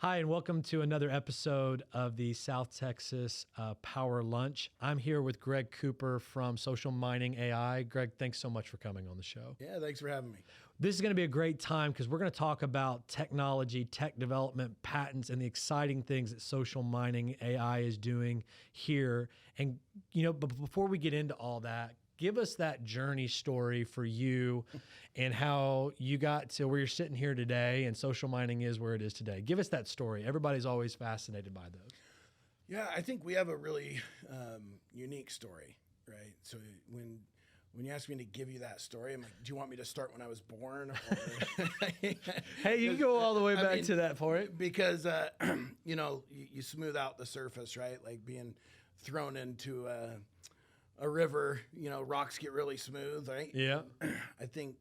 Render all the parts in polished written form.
Hi, and welcome to another episode of the South Texas Power Lunch. I'm here with Greg Cooper from SocialMiningAi. Greg, thanks so much for coming on the show. Yeah, thanks for having me. This is going to be a great time because we're going to talk about technology, tech development, patents, and the exciting things that SocialMiningAi is doing here. And, but before we get into all that, give us that journey story for you and how you got to where you're sitting here today and social mining is where it is today. Give us that story. Everybody's always fascinated by those. Yeah, I think we have a really unique story, right? So when you ask me to give you that story, I'm like, do you want me to start when I was born? Or Hey, you can go all the way back to that point. Because, you smooth out the surface, right? Like being thrown into a river, rocks get really smooth, right? Yeah. I think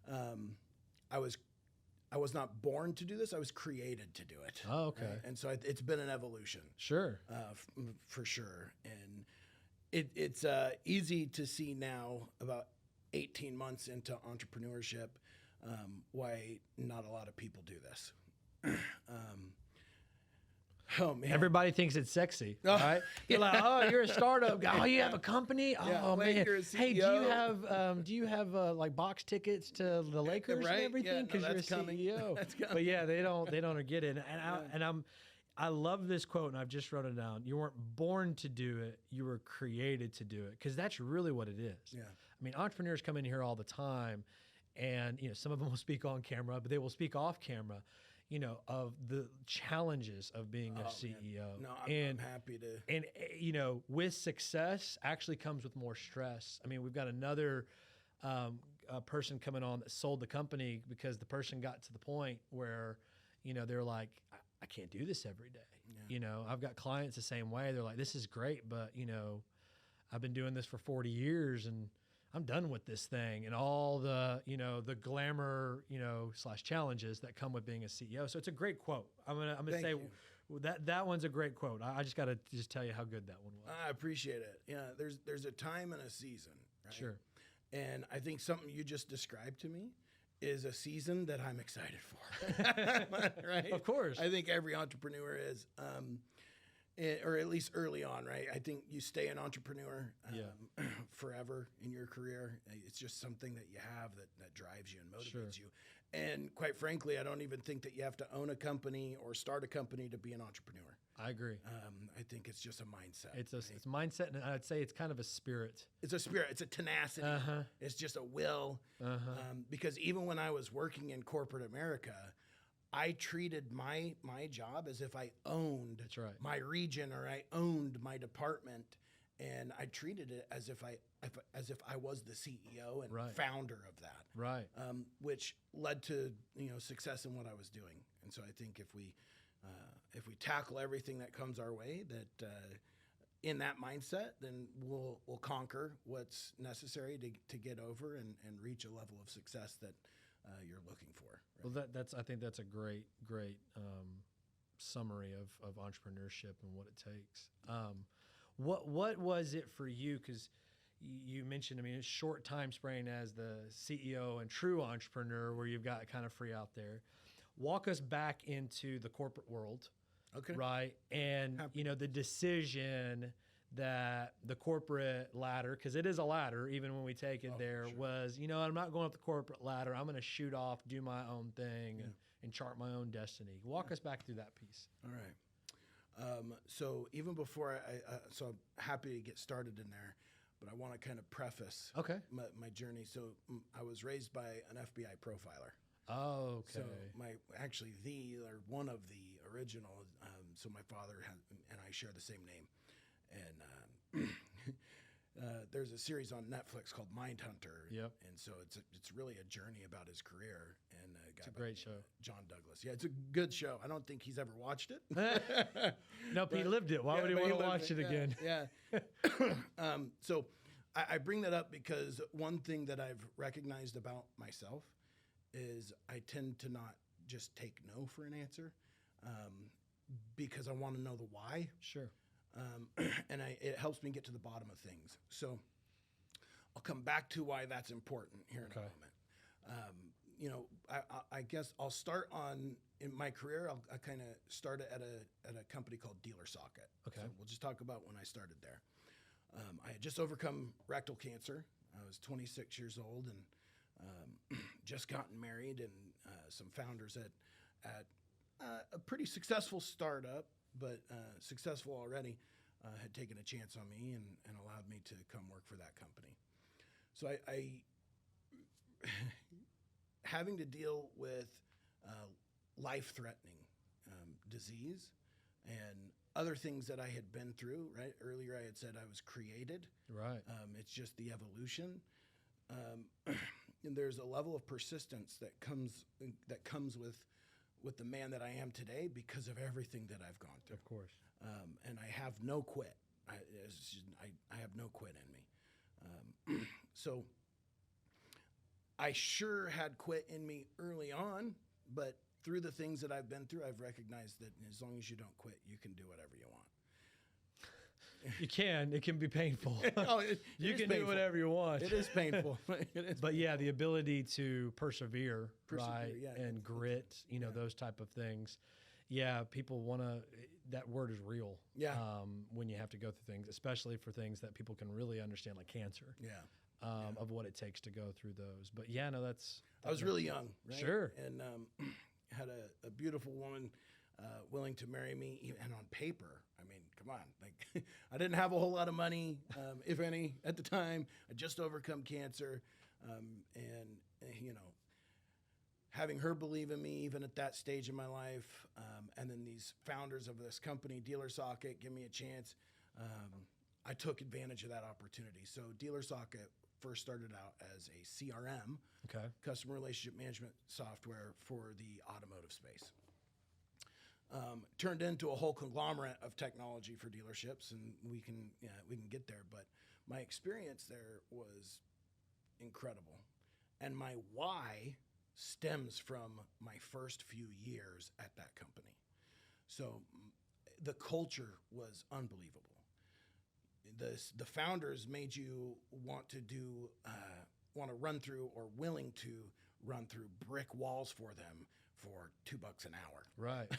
I was not born to do this. I was created to do it. Oh, okay. Right? And so it's been an evolution. Sure. For sure. And it's easy to see now, about 18 months into entrepreneurship, why not a lot of people do this. Oh man! Everybody thinks it's sexy, right? You're like, oh, you're a startup guy. Oh, you have a company. Oh man! You're a CEO. Hey, do you have like box tickets to the Lakers right? and everything? Because you're a CEO. That's coming. But yeah, they don't get it. I love this quote, and I've just wrote it down. You weren't born to do it; you were created to do it. Because that's really what it is. Yeah. I mean, entrepreneurs come in here all the time, and some of them will speak on camera, but they will speak off camera. Of the challenges of being a CEO. Man. No, I'm happy to. And, with success actually comes with more stress. I mean, we've got another person coming on that sold the company because the person got to the point where, they're like, I can't do this every day. Yeah. I've got clients the same way. They're like, this is great, but, I've been doing this for 40 years and I'm done with this thing and all the, the glamour, / challenges that come with being a CEO. So it's a great quote. I'm gonna say that one's a great quote. I just got to tell you how good that one was. I appreciate it. Yeah, there's a time and a season, right? Sure. And I think something you just described to me is a season that I'm excited for. Right? Of course. I think every entrepreneur is. Or at least early on, right? I think you stay an entrepreneur forever in your career. It's just something that you have that drives you and motivates you. And quite frankly, I don't even think that you have to own a company or start a company to be an entrepreneur. I agree. I think it's just a mindset. It's mindset, and I'd say it's kind of a spirit. It's a spirit. It's a tenacity. It's just a will. Because even when I was working in corporate America, I treated my job as if I owned my region or I owned my department, and I treated it as if I was the CEO and founder of that. Right. Which led to success in what I was doing. And so I think if we tackle everything that comes our way, that in that mindset, then we'll conquer what's necessary to get over and reach a level of success that you're looking for. Right? Well, I think that's a great summary of entrepreneurship and what it takes. What was it for you? Because you mentioned, a short time span as the CEO and true entrepreneur, where you've got kind of free out there. Walk us back into the corporate world, okay? Right, and the decision that the corporate ladder, because it is a ladder, even when we take it was, I'm not going up the corporate ladder. I'm going to shoot off, do my own thing, and chart my own destiny. Walk us back through that piece. All right. So even before so I'm happy to get started in there, but I want to kind of preface my journey. So I was raised by an FBI profiler. Oh, okay. So one of the original. So my father and I share the same name. And there's a series on Netflix called Mindhunter. Yep. And so it's really a journey about his career. And it's a great show. John Douglas. Yeah, it's a good show. I don't think he's ever watched it. Nope, he lived it. Why would he want to watch it again? Yeah. So I bring that up because one thing that I've recognized about myself is I tend to not just take no for an answer because I want to know the why. Sure. And it helps me get to the bottom of things. So I'll come back to why that's important here in a moment. I guess I'll start in my career. I kind of started at a company called Dealer Socket. Okay. So we'll just talk about when I started there. I had just overcome rectal cancer. I was 26 years old and just gotten married, and some founders at a pretty successful startup, but successful already, had taken a chance on me and allowed me to come work for that company. So I having to deal with life-threatening disease and other things that I had been through, right? Earlier I had said I was created. Right. It's just the evolution. And there's a level of persistence that comes with the man that I am today because of everything that I've gone through. Of course. And I have no quit. I have no quit in me. So I sure had quit in me early on, but through the things that I've been through, I've recognized that as long as you don't quit, you can do whatever you want. You can. It can be painful. You can painful. do whatever you want. It is painful. But yeah, the ability to persevere, right, yeah, and grit, those type of things. Yeah, people want to. That word is real. Yeah. When you have to go through things, especially for things that people can really understand, like cancer. Yeah. Of what it takes to go through those. But yeah, no, I was really young, right? Sure. And had a beautiful woman willing to marry me, and on paper, I mean, come on, like I didn't have a whole lot of money, if any, at the time. I just overcome cancer, and having her believe in me even at that stage in my life, and then these founders of this company, Dealer Socket, give me a chance. I took advantage of that opportunity. So Dealer Socket first started out as a CRM, okay, customer relationship management software for the automotive space. Turned into a whole conglomerate of technology for dealerships, and we can get there. But my experience there was incredible, and my why stems from my first few years at that company. So the culture was unbelievable. The founders made you want to run through or willing to run through brick walls for them for $2 an hour. Right.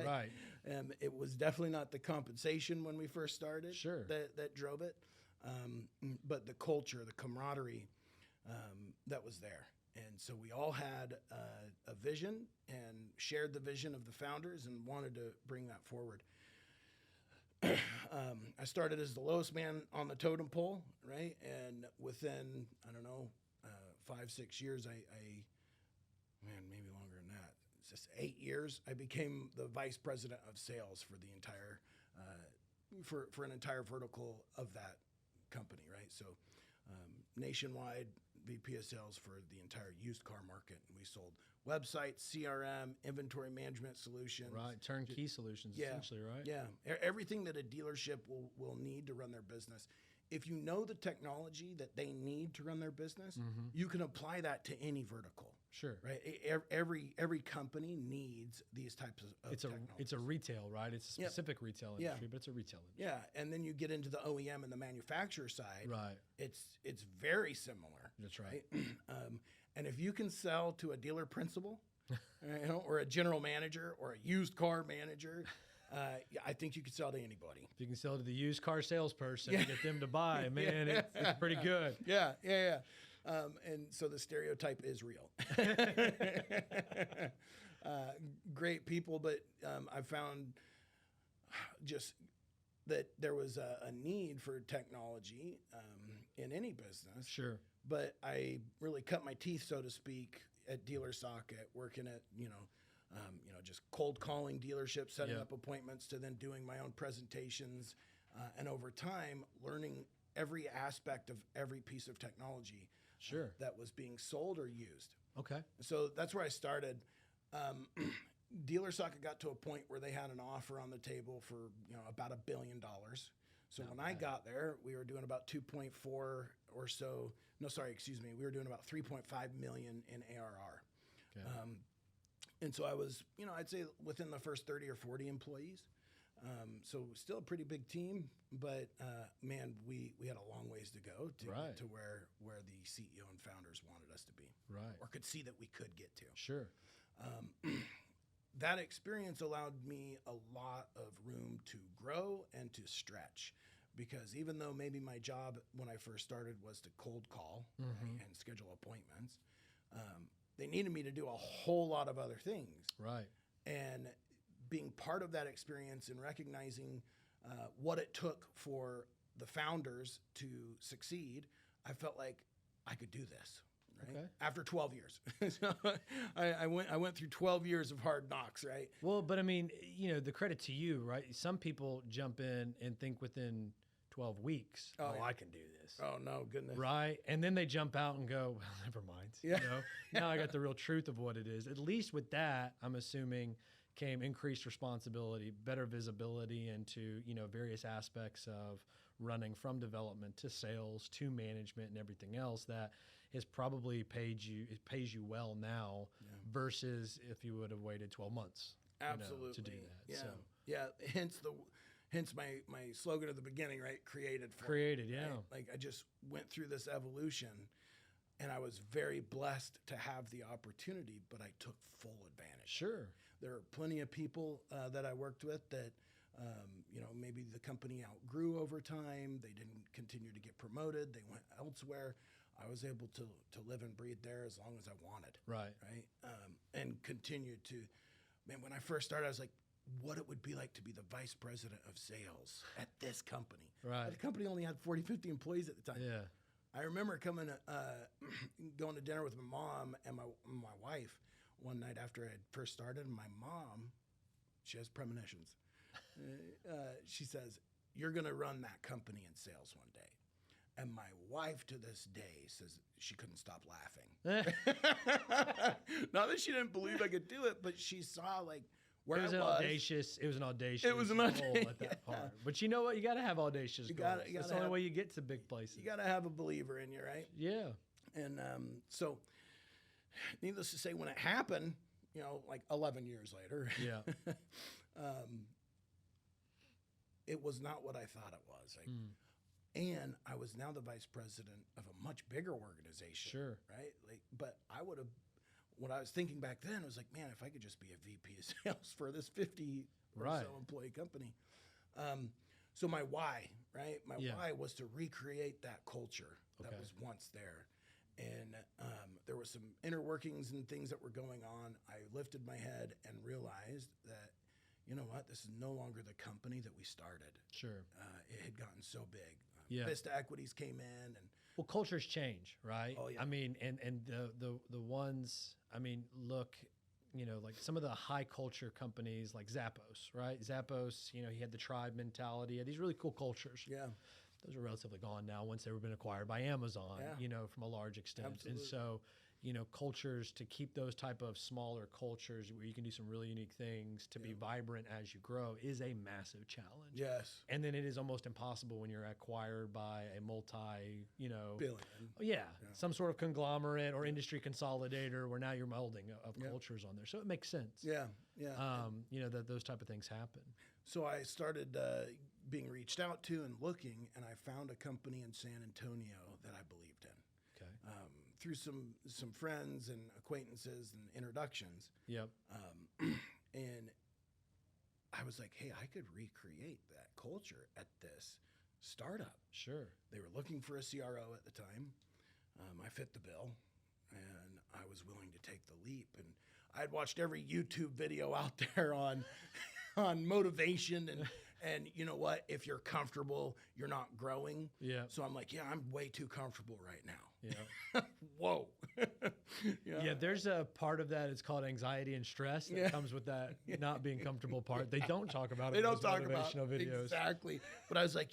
Right. And it was definitely not the compensation when we first started. Sure. That drove it, but the culture, the camaraderie that was there. And so we all had a vision and shared the vision of the founders and wanted to bring that forward. I started as the lowest man on the totem pole, right? And within, 5-6 years, maybe longer than that. It's just 8 years. I became the vice president of sales for the entire, for an entire vertical of that company, right? So nationwide VP of sales for the entire used car market. And we sold websites, CRM, inventory management solutions. Right, turnkey solutions, essentially, right? Yeah, everything that a dealership will need to run their business. If you know the technology that they need to run their business, you can apply that to any vertical. Sure. Right. Every company needs these types of technologies. It's a retail, right? It's a specific retail industry, but it's a retail industry. Yeah, and then you get into the OEM and the manufacturer side. Right. It's very similar. That's right. And if you can sell to a dealer principal, or a general manager, or a used car manager, I think you can sell to anybody. If you can sell to the used car salesperson and get them to buy, man, it's pretty good. Yeah. And so the stereotype is real. Great people, but I found just that there was a need for technology in any business. Sure. But I really cut my teeth, so to speak, at Dealer Socket, working at, just cold calling dealerships, setting up appointments, to then doing my own presentations. And over time, learning every aspect of every piece of technology that was being sold or used. Okay. So that's where I started. Dealer Socket got to a point where they had an offer on the table for about $1 billion. So when I got there, we were doing about 2.4 or so. No, sorry, excuse me. We were doing about 3.5 million in ARR. Okay. And so I was, I'd say within the first 30 or 40 employees. So still a pretty big team, but man, we had a long ways to go to get to where the CEO and founders wanted us to be. or could see that we could get to. Sure. That experience allowed me a lot of room to grow and to stretch, because even though maybe my job when I first started was to cold call right, and schedule appointments, they needed me to do a whole lot of other things. Right. And being part of that experience and recognizing what it took for the founders to succeed, I felt like I could do this. Right? Okay. After 12 years. So I went through 12 years of hard knocks, right? Well, but I mean, you know, the credit to you, right? Some people jump in and think within 12 weeks, yeah. I can do this. Oh, no, goodness. Right? And then they jump out and go, well, never mind. Yeah. You know, now I got the real truth of what it is. At least with that, I'm assuming came increased responsibility, better visibility into, you know, various aspects of running from development to sales to management and everything else that has probably pays you well now versus if you would have waited 12 months absolutely to do that. Yeah. So. Yeah. Hence my slogan at the beginning, right? Created. Yeah. Right? Like I just went through this evolution and I was very blessed to have the opportunity, but I took full advantage. Sure. There are plenty of people that I worked with that, you know, maybe the company outgrew over time. They didn't continue to get promoted. They went elsewhere. I was able to live and breathe there as long as I wanted. Right. Right. And continue to, man, when I first started, I was like, what it would be like to be the vice president of sales at this company. Right. The company only had 40, 50 employees at the time. Yeah. I remember going to dinner with my mom and my wife one night after I had first started. And my mom, she has premonitions. She says, you're going to run that company in sales one day. And my wife to this day says she couldn't stop laughing. Not that she didn't believe I could do it, but she saw like where it was. It was an audacious goal at that part. But you know what? You got to have audacious goals. That's the only way you get to big places. You got to have a believer in you, right? Yeah. And so, needless to say, when it happened, you know, like 11 years later, it was not what I thought it was. Like, and I was now the vice president of a much bigger organization. Sure. Right? Like, but I would have, what I was thinking back then was like, man, if I could just be a VP of sales for this 50 or so employee company. So my why, right? My why was to recreate that culture that was once there. And there were some inner workings and things that were going on. I lifted my head and realized that, you know what, this is no longer the company that we started. Sure. It had gotten so big. Yeah. Vista Equities came in, and well, cultures change, right? Oh yeah. I mean, and the ones, I mean, look, you know, like some of the high culture companies like Zappos, right? Zappos, you know, he had the tribe mentality. He had these really cool cultures. Yeah. Those are relatively gone now once they were been acquired by Amazon, you know, from a large extent. Absolutely. And so, you know, cultures, to keep those type of smaller cultures where you can do some really unique things to be vibrant as you grow is a massive challenge. Yes. And then it is almost impossible when you're acquired by a multi, you know, billion. Some sort of conglomerate or industry consolidator where now you're melding of cultures on there. So it makes sense. Yeah. You know, that those type of things happen. So I started being reached out to and looking, and I found a company in San Antonio that I believed in. Okay. Through some friends and acquaintances and introductions. Yep. And I was like, hey, I could recreate that culture at this startup. Sure. They were looking for a CRO at the time. I fit the bill, and I was willing to take the leap. And I had watched every YouTube video out there on motivation and you know what? If you're comfortable, you're not growing. Yeah. So I'm like, I'm way too comfortable right now. Yeah. Whoa. Yeah, there's a part of that. It's called anxiety and stress that comes with that not being comfortable part. They don't talk about it. They don't talk about videos. Exactly. But I was like,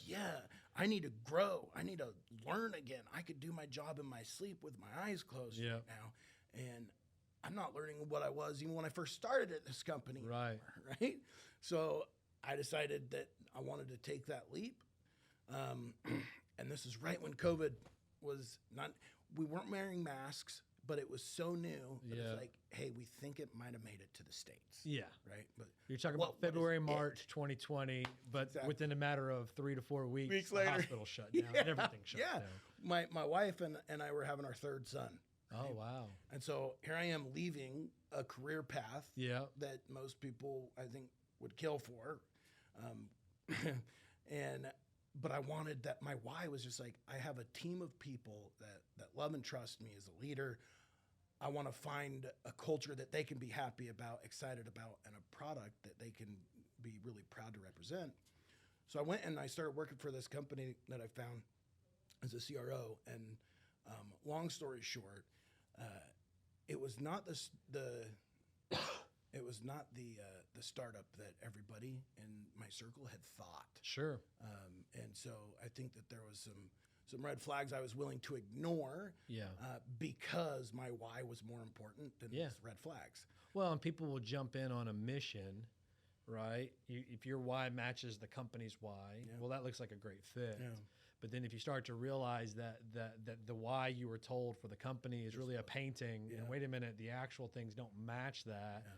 I need to grow. I need to learn again. I could do my job in my sleep with my eyes closed right now. And I'm not learning what I was even when I first started at this company. Right. Right. So I decided that I wanted to take that leap. And this is right when COVID was we weren't wearing masks, but it was so new that it's like, hey, we think it might have made it to the States. Yeah. Right. But you're talking about February, March 2020, but within a matter of 3 to 4 weeks later, the hospital shut down and everything shut down. My wife and I were having our third son. Oh, wow. And so here I am leaving a career path that most people, I think, would kill for. But I wanted that. My why was just like, I have a team of people that love and trust me as a leader. I want to find a culture that they can be happy about, excited about, and a product that they can be really proud to represent. So I went and I started working for this company that I found as a CRO. And long story short, it was not the startup that everybody in my circle had thought. Sure. And so I think that there was some red flags I was willing to ignore because my why was more important than these red flags. Well, and people will jump in on a mission, right? If your why matches the company's why, well, that looks like a great fit. Yeah. But then if you start to realize that the why you were told for the company is really a painting, and wait a minute, the actual things don't match that. Yeah.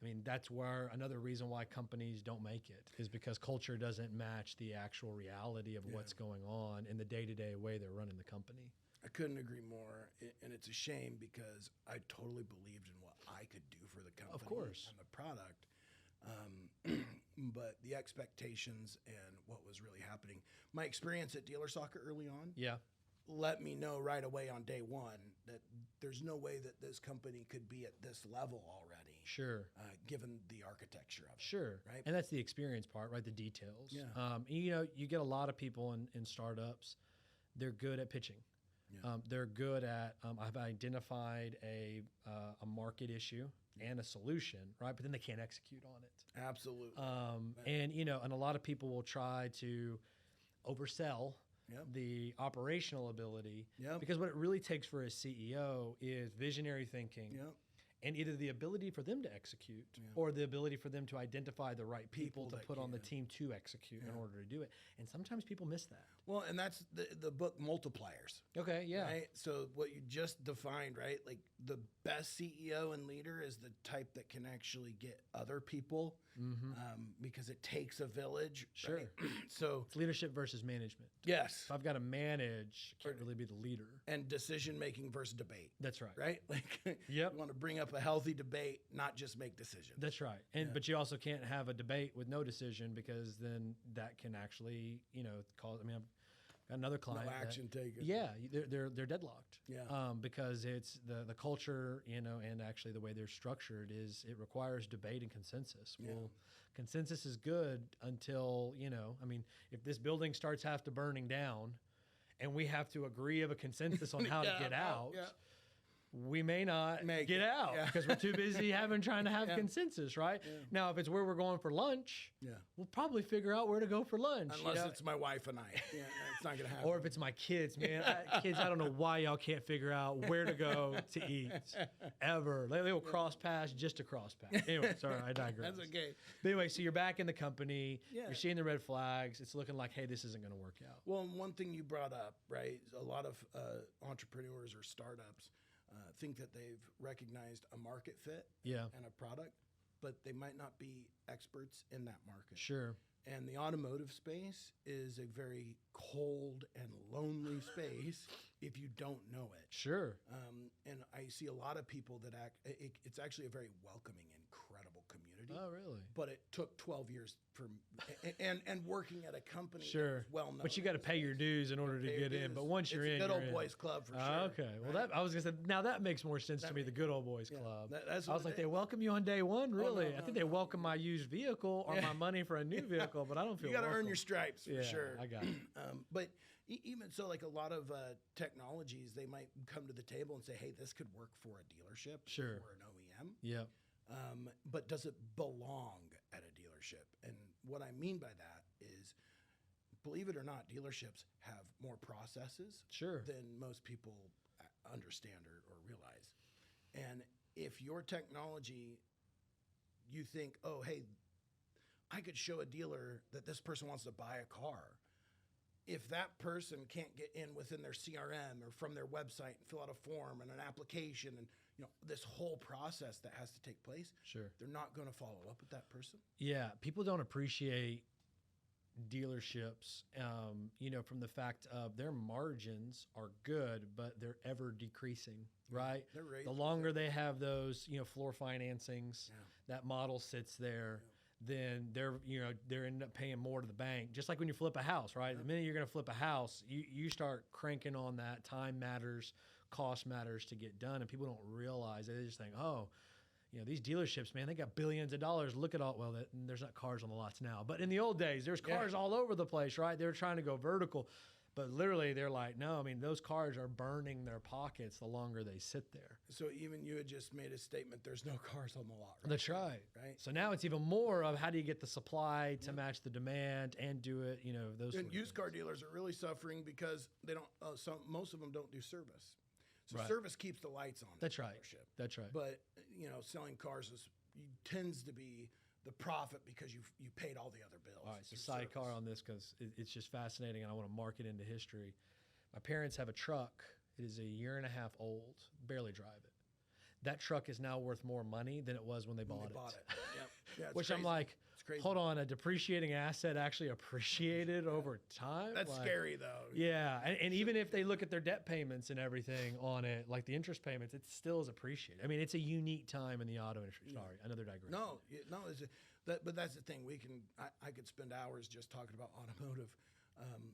I mean, that's where another reason why companies don't make it is because culture doesn't match the actual reality of what's going on in the day-to-day way they're running the company. I couldn't agree more. And it's a shame because I totally believed in what I could do for the company and the product. But the expectations and what was really happening, my experience at Dealer Soccer early on let me know right away on day one that there's no way that this company could be at this level already. Sure. Given the architecture of it. Sure. Right. And that's the experience part, right? The details. Yeah. You get a lot of people in startups, they're good at pitching. Yeah. They're good at, I've identified a market issue and a solution, right? But then they can't execute on it. Absolutely. And a lot of people will try to oversell the operational ability because what it really takes for a CEO is visionary thinking and either the ability for them to execute or the ability for them to identify the right people to put on the team to execute in order to do it. And sometimes people miss that. Well, and that's the book Multipliers. Okay, yeah. Right? So what you just defined, right? Like the best CEO and leader is the type that can actually get other people because it takes a village. Sure. Right? So it's leadership versus management. Yes. If I've got to manage, I can't really be the leader. And decision making versus debate. That's right. Right? Like you want to bring up a healthy debate, not just make decisions. That's right. And but you also can't have a debate with no decision because then that can actually, cause. I mean, I've got another client. No action taken. Yeah, they're deadlocked. Yeah. Because it's the culture, and actually the way they're structured is it requires debate and consensus. Yeah. Well, consensus is good until if this building starts burning down, and we have to agree of a consensus on how to get out. Yeah. We may not get out because we're too busy trying to have consensus, right? Yeah. Now, if it's where we're going for lunch, we'll probably figure out where to go for lunch. Unless it's my wife and I. Yeah, it's not going to happen. Or if it's my kids, man. Kids, I don't know why y'all can't figure out where to go to eat ever. They will cross paths just to cross paths. Anyway, sorry, I digress. That's okay. But anyway, so you're back in the company. Yeah. You're seeing the red flags. It's looking like, hey, this isn't going to work out. Well, one thing you brought up, right, a lot of entrepreneurs or startups think that they've recognized a market fit and a product, but they might not be experts in that market. Sure. And the automotive space is a very cold and lonely space if you don't know it. Sure. And I see a lot of people that it's actually a very welcoming, incredible community. Oh, really? But it took 12 years and working at a company sure. well known. But you got to pay your dues in order to get in. But once you're in, it's a good old boys club for sure. Okay. Well, I was going to say, now that makes more sense to me, the good old boys club. I was like, they welcome you on day one? Really? I think they welcome my used vehicle or my money for a new vehicle, but I don't feel you got to earn your stripes for sure. I got it. But even so, like a lot of technologies, they might come to the table and say, hey, this could work for a dealership or an OEM. Yeah. But does it belong at a dealership? And what I mean by that is, believe it or not, dealerships have more processes than most people understand or realize. And if your technology, you think, oh, hey, I could show a dealer that this person wants to buy a car. If that person can't get in within their CRM or from their website and fill out a form and an application and this whole process that has to take place, they're not going to follow up with that person. Yeah, people don't appreciate dealerships, from the fact of their margins are good, but they're ever decreasing, right? The longer they have those, floor financings, that model sits there, then they're ending up paying more to the bank. Just like when you flip a house, right? The minute you're going to flip a house, you start cranking on that. Time matters, cost matters to get done, and people don't realize it. They just think, oh, these dealerships, man, they got billions of dollars. Look at all, there's not cars on the lots now, but in the old days, there's cars all over the place, right? They were trying to go vertical, but literally they're like, no, I mean, those cars are burning their pockets the longer they sit there. So even you had just made a statement, there's no cars on the lot, right? That's right. Right. So now it's even more of how do you get the supply to match the demand and do it, those. And used car dealers are really suffering because they don't, most of them don't do service. So service keeps the lights on. That's right. That's right. But selling cars tends to be the profit because you paid all the other bills. All right. So sidecar on this because it's just fascinating, and I want to mark it into history. My parents have a truck. It is a year and a half old. Barely drive it. That truck is now worth more money than it was when they bought it. Yep. Yeah, Which crazy. I'm like, hold on, a depreciating asset actually appreciated over time? That's scary, though. Yeah, and even if they look at their debt payments and everything on it, like the interest payments, it still is appreciated. I mean, it's a unique time in the auto industry. Sorry, another digression. No, but that's the thing. I could spend hours just talking about automotive.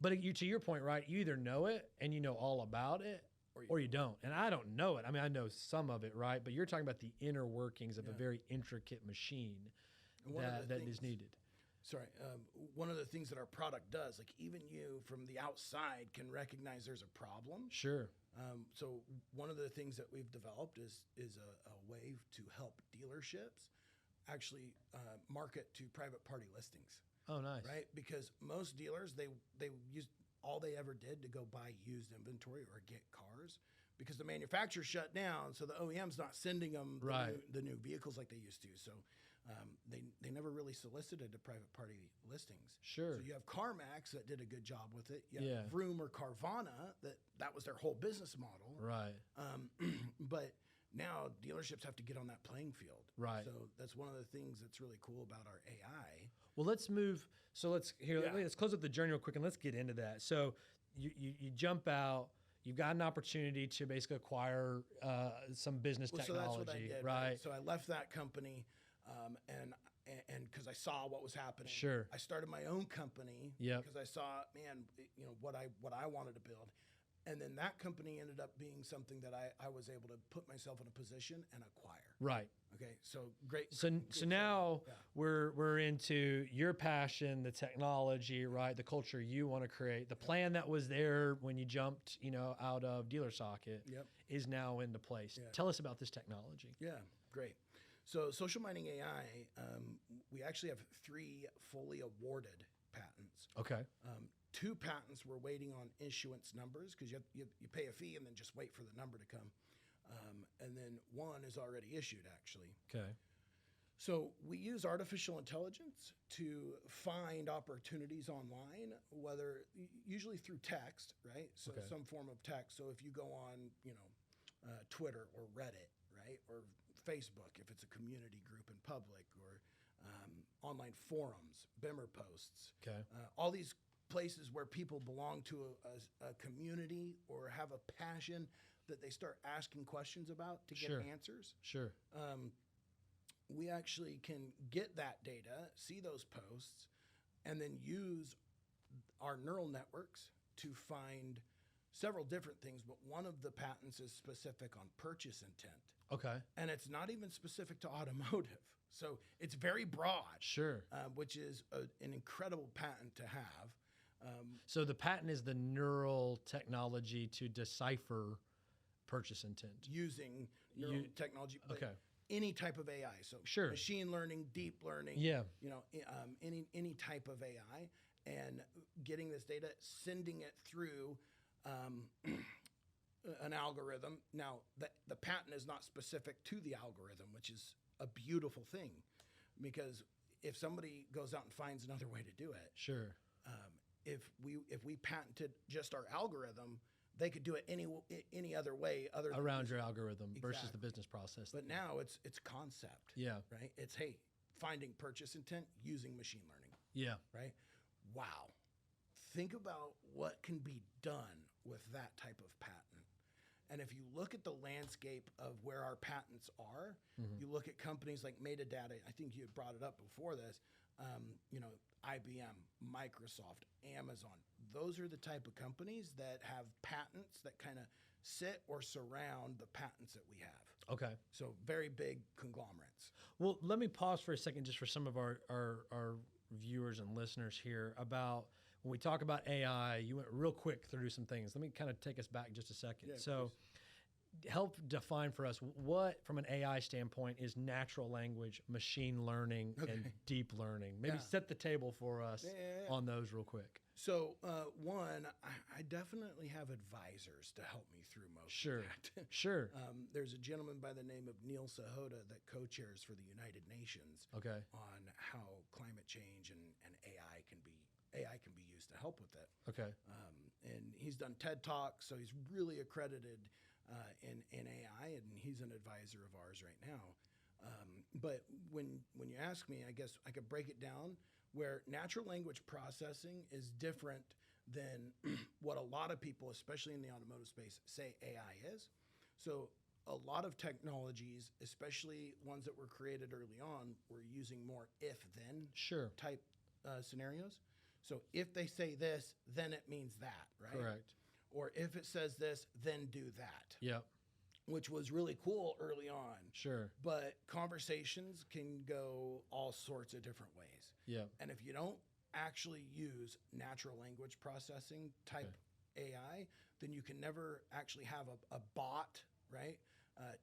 But to your point, right, you either know it and you know all about it, or you don't. And I don't know it. I mean, I know some of it, right? But you're talking about the inner workings of a very intricate machine that is needed. Sorry. One of the things that our product does, like even you from the outside can recognize there's a problem. Sure. So one of the things that we've developed is a way to help dealerships actually market to private party listings. Oh, nice. Right? Because most dealers, they use all they ever did to go buy used inventory or get cars because the manufacturer shut down. So the OEM's not sending them the new vehicles like they used to. So they never really solicited to private party listings. Sure. So you have CarMax that did a good job with it. You have Vroom or Carvana that was their whole business model. Right. But now dealerships have to get on that playing field. Right. So that's one of the things that's really cool about our AI. Well, let's move. So let's close up the journey real quick and let's get into that. So you jump out. You've got an opportunity to basically acquire some business technology, so that's what I did, right? So I left that company, and because I saw what was happening. Sure. I started my own company. Because I saw, what I wanted to build. And then that company ended up being something that I was able to put myself in a position and acquire. Right. Okay. So great. So now we're into your passion, the technology, right? The culture you want to create. The plan that was there when you jumped, out of Dealer Socket is now into place. Tell us about this technology. Yeah. Great. So SocialMiningAi, we actually have 3 fully awarded patents. Okay. 2 patents we're waiting on issuance numbers because you pay a fee and then just wait for the number to come. And then 1 is already issued, actually. Okay. So we use artificial intelligence to find opportunities online, usually through text, right? So some form of text. So if you go on, Twitter or Reddit, right? Or Facebook, if it's a community group in public, or online forums, Bimmer posts. Okay. All these places where people belong to a community or have a passion that they start asking questions about to get answers. Sure. We actually can get that data, see those posts, and then use our neural networks to find several different things. But one of the patents is specific on purchase intent. Okay. And it's not even specific to automotive. So it's very broad. Sure. Which is an incredible patent to have. So the patent is the neural technology to decipher purchase intent. Using neural technology. Okay. Any type of AI. So machine learning, deep learning. Yeah. Any type of AI, and getting this data, sending it through an algorithm. Now, the patent is not specific to the algorithm, which is a beautiful thing, because if somebody goes out and finds another way to do it, if we patented just our algorithm, they could do it any other way other than around your algorithm versus the business process. But now it's concept. Yeah. Right. It's finding purchase intent using machine learning. Yeah. Right. wow, think about what can be done with that type of patent. And if you look at the landscape of where our patents are, you look at companies like Metadata, I think you had brought it up before this, IBM, Microsoft, Amazon. Those are the type of companies that have patents that kind of sit or surround the patents that we have. Okay. So very big conglomerates. Well, let me pause for a second just for some of our viewers and listeners here about when we talk about AI, you went real quick through some things. Let me kind of take us back just a second. Yeah, so help define for us what, from an AI standpoint, is natural language, machine learning, and deep learning. Maybe set the table for us on those real quick. So one, I definitely have advisors to help me through most of that. Sure. There's a gentleman by the name of Neil Sahota that co-chairs for the United Nations on how climate change and AI can be used to help with it. Okay. And he's done TED Talks, so he's really accredited in AI, and he's an advisor of ours right now. But when you ask me, I guess I could break it down where natural language processing is different than what a lot of people, especially in the automotive space, say AI is. So a lot of technologies, especially ones that were created early on, were using more if-then type scenarios. So if they say this, then it means that, right? Correct. Or if it says this, then do that. Yep. Which was really cool early on. Sure. But conversations can go all sorts of different ways. Yeah. And if you don't actually use natural language processing type AI, then you can never actually have a bot, right?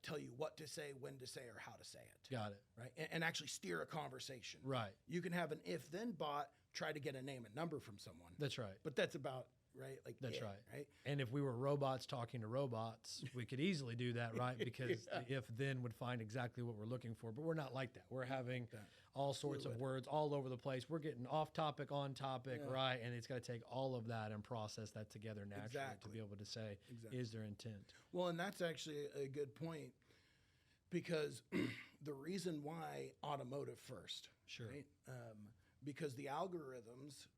Tell you what to say, when to say, or how to say it. Got it. Right. And actually steer a conversation. Right. You can have an if-then bot try to get a name and number from someone. That's right. But that's about right. Like that's right. And if we were robots talking to robots, we could easily do that, right? Because the if-then would find exactly what we're looking for. But we're not like that. We're having all sorts of words all over the place. We're getting off topic, on topic, right? And it's got to take all of that and process that together naturally to be able to say, is there intent? Well, and that's actually a good point, because the reason why automotive first, right? Because the algorithms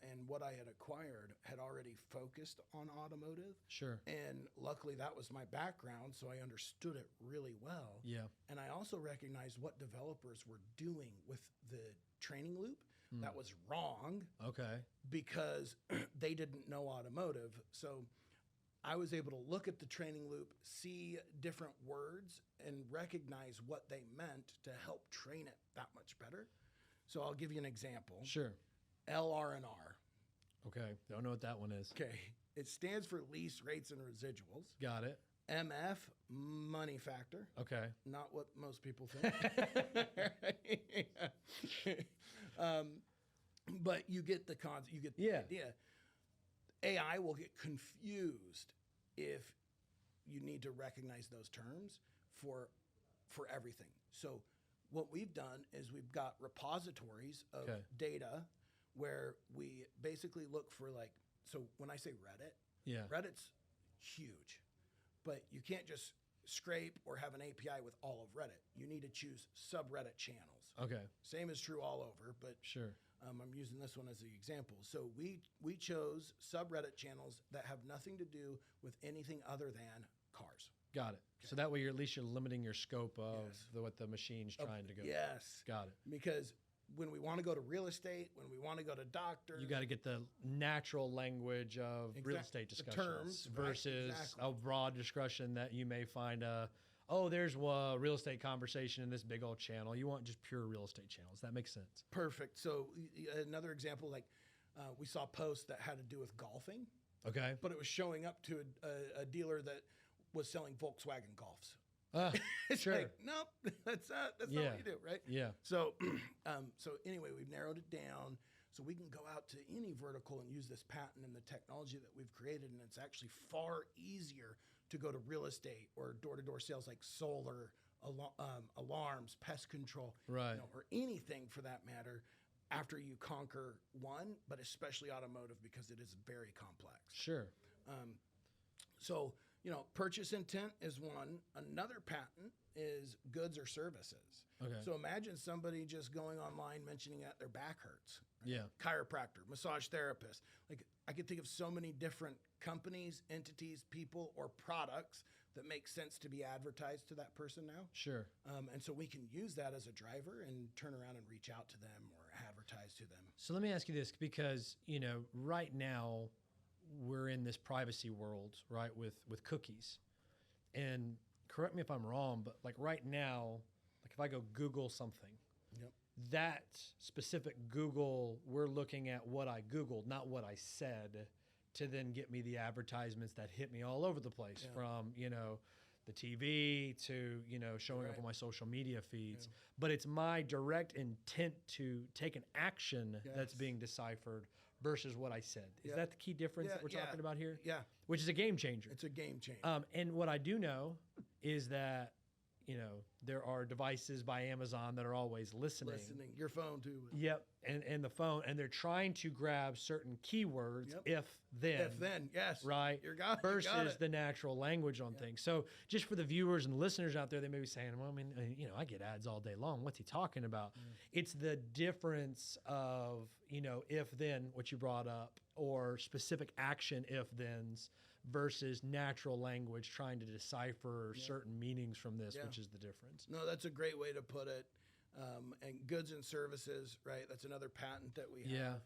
and what I had acquired had already focused on automotive. Sure. And luckily that was my background, so I understood it really well. Yeah. And I also recognized what developers were doing with the training loop that was wrong. Okay. Because they didn't know automotive. So I was able to look at the training loop, see different words, and recognize what they meant to help train it that much better. So I'll give you an example. Sure. LR&R. Okay. Don't know what that one is. Okay. It stands for lease rates and residuals. Got it. MF, money factor. Okay. Not what most people think. But you get the concept. You get the idea. AI will get confused if you need to recognize those terms for everything. So what we've done is we've got repositories of data where we basically look for, like, so when I say Reddit, Reddit's huge, but you can't just scrape or have an API with all of Reddit. You need to choose subreddit channels. Okay. Same is true all over, but I'm using this one as the example. So we chose subreddit channels that have nothing to do with anything other than cars. Got it. Okay. So that way, at least you're limiting your scope of what the machine's trying to go. Yes. Got it. Because when we want to go to real estate, when we want to go to doctors, you got to get the natural language of real estate discussions terms versus a broad discussion that you may find there's a real estate conversation in this big old channel. You want just pure real estate channels. That makes sense. Perfect. So another example, like we saw posts that had to do with golfing. Okay. But it was showing up to a dealer that was selling Volkswagen Golfs. It's like, nope, that's not what you do, right? Yeah. So, so anyway, we've narrowed it down so we can go out to any vertical and use this patent and the technology that we've created, and it's actually far easier to go to real estate or door-to-door sales like solar, alarms, pest control, right, or anything for that matter, after you conquer one, but especially automotive because it is very complex. Sure. So, purchase intent is one. Another patent is goods or services. Okay. So imagine somebody just going online mentioning that their back hurts. Yeah. Chiropractor, massage therapist. Like I could think of so many different companies, entities, people, or products that make sense to be advertised to that person now. Sure. And so we can use that as a driver and turn around and reach out to them or advertise to them. So let me ask you this, because, right now we're in this privacy world, right, with cookies. And correct me if I'm wrong, but like right now, like if I go Google something, Yep. that specific Google, we're looking at what I Googled, not what I said, to then get me the advertisements that hit me all over the place, from, the TV to, showing up on my social media feeds. Yeah. But it's my direct intent to take an action that's being deciphered versus what I said. Is that the key difference that we're talking about here? Yeah. Which is a game changer. It's a game changer. And what I do know is that, there are devices by Amazon that are always listening. Your phone too. Yep, and the phone, and they're trying to grab certain keywords, if then, yes, right, versus the natural language on things. So just for the viewers and listeners out there, they may be saying, well, I mean, I get ads all day long. What's he talking about? It's the difference of, if then, what you brought up, or specific action if thens, versus natural language trying to decipher certain meanings from this, which is the difference. No, that's a great way to put it. And goods and services, right? That's another patent that we have.